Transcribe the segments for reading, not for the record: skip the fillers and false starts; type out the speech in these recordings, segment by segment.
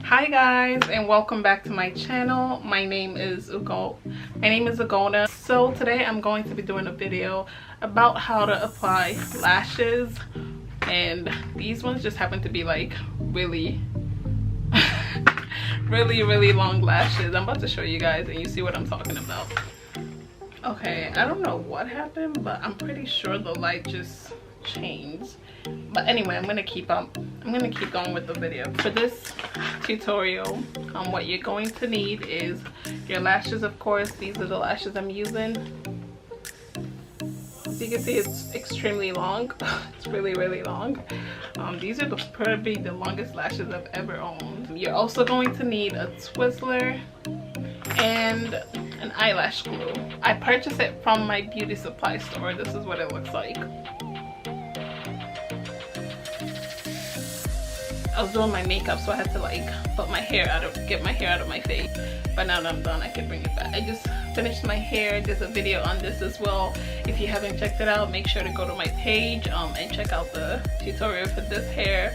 Hi guys, and welcome back to my channel. My name is Ugona. So today I'm going to be doing a video about how to apply lashes, and these ones just happen to be like really really long lashes. I'm about to show you guys and you see what I'm talking about. Okay, I don't know what happened, but I'm pretty sure the light just changed. But anyway, I'm gonna keep going with the video. For this tutorial, what you're going to need is your lashes. Of course, these are the lashes I'm using. As you can see, it's extremely long. It's really long. These are probably the longest lashes I've ever owned. You're also going to need a Twizzler and an eyelash glue. I purchased it from my beauty supply store. This is what it looks like. I was doing my makeup, so I had to like get my hair out of my face. But now that I'm done, I can bring it back. I just finished my hair. There's a video on this as well. If you haven't checked it out, make sure to go to my page and check out the tutorial for this hair.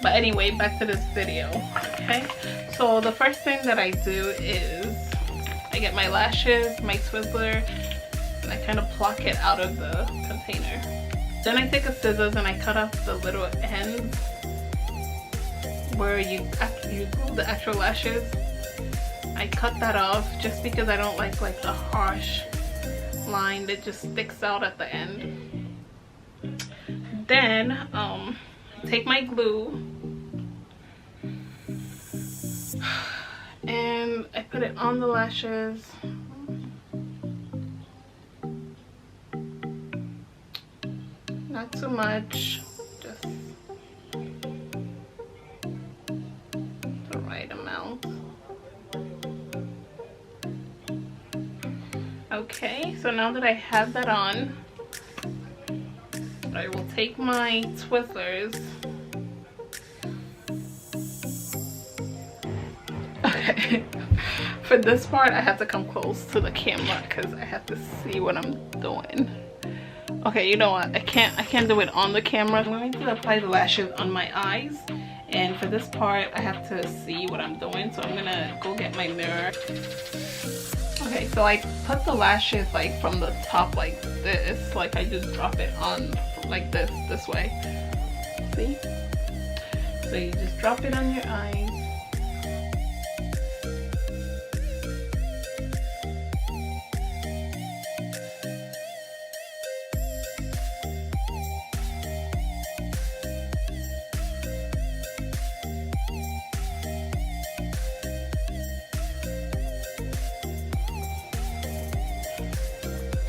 But anyway, back to this video. Okay, so the first thing that I do is I get my lashes, my Twizzler, and I kind of pluck it out of the container. Then I take a scissors and I cut off the little ends where you glue the actual lashes. I cut that off just because I don't like the harsh line that just sticks out at the end. Then take my glue and I put it on the lashes. Not too much, just the right amount. Okay, so now that I have that on, I will take my Twizzlers. Okay, for this part I have to come close to the camera because I have to see what I'm doing. Okay, you know what? I can't do it on the camera. I'm going to apply the lashes on my eyes, and for this part I have to see what I'm doing. So I'm gonna go get my mirror. Okay, so I put the lashes like from the top like this. Like I just drop it on like this way. See? So you just drop it on your eyes.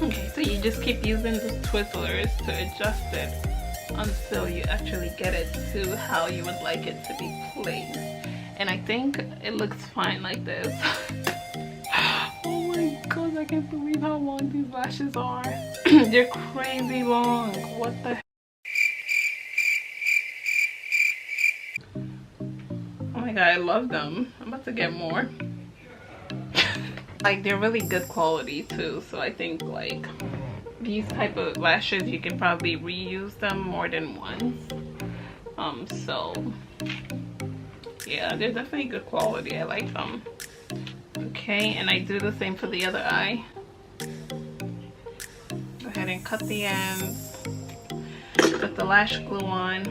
Okay, so you just keep using the Twizzlers to adjust it until you actually get it to how you would like it to be placed. And I think it looks fine like this. Oh my god, I can't believe how long these lashes are. They're crazy long. What the heck? Oh my god, I love them. I'm about to get more. Like, they're really good quality too, so I think like these type of lashes you can probably reuse them more than once. So yeah, they're definitely good quality. I like them. Okay, and I do the same for the other eye. Go ahead and cut the ends, put the lash glue on.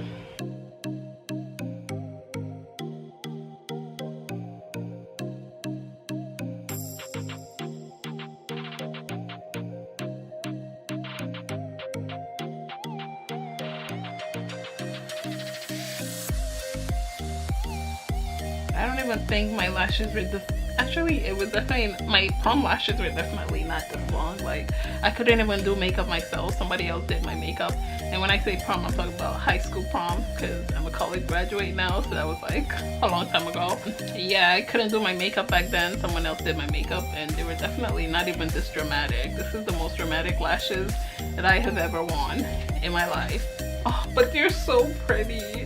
I don't even think my lashes were this, actually it was definitely, my prom lashes were definitely not this long. Like I couldn't even do makeup myself, somebody else did my makeup. And when I say prom, I'm talking about high school prom because I'm a college graduate now, so that was like a long time ago. Yeah, I couldn't do my makeup back then, someone else did my makeup, and they were definitely not even this dramatic. This is the most dramatic lashes that I have ever worn in my life. Oh, but they're so pretty.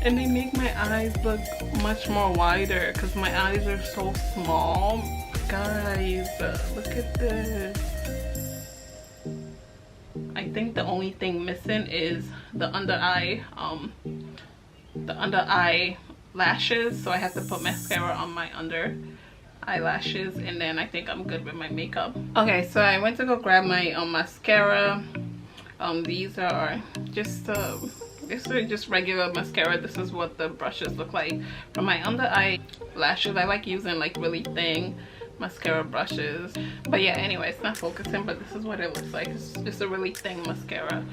And they make my eyes look much more wider because my eyes are so small. Guys, look at this. I think the only thing missing is the under eye lashes, so I have to put mascara on my under eyelashes, and then I think I'm good with my makeup. Okay, so I went to go grab my mascara. These are just this is just regular mascara. This is what the brushes look like for my under eye lashes. I like using like really thin mascara brushes, but yeah, anyway, it's not focusing, but this is what it looks like. It's just a really thin mascara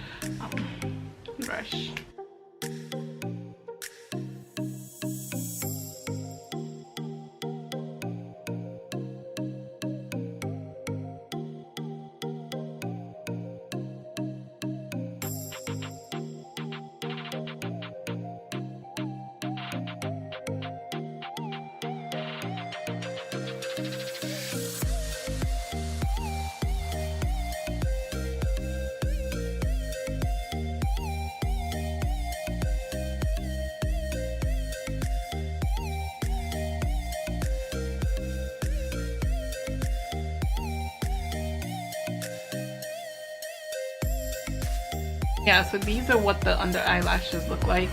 brush. Yeah, so these are what the under eyelashes look like.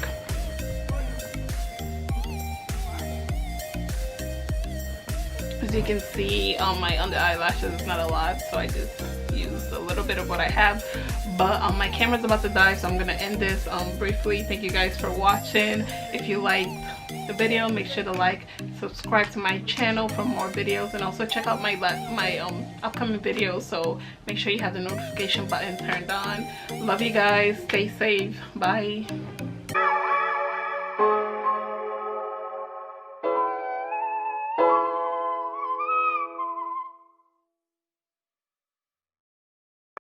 As you can see, my under eyelashes is not a lot, so I just used a little bit of what I have. But my camera's about to die, so I'm gonna end this briefly. Thank you guys for watching. If you liked the video, make sure to like, subscribe to my channel for more videos, and also check out my upcoming videos. So make sure you have the notification button turned on. Love you guys. Stay safe. Bye.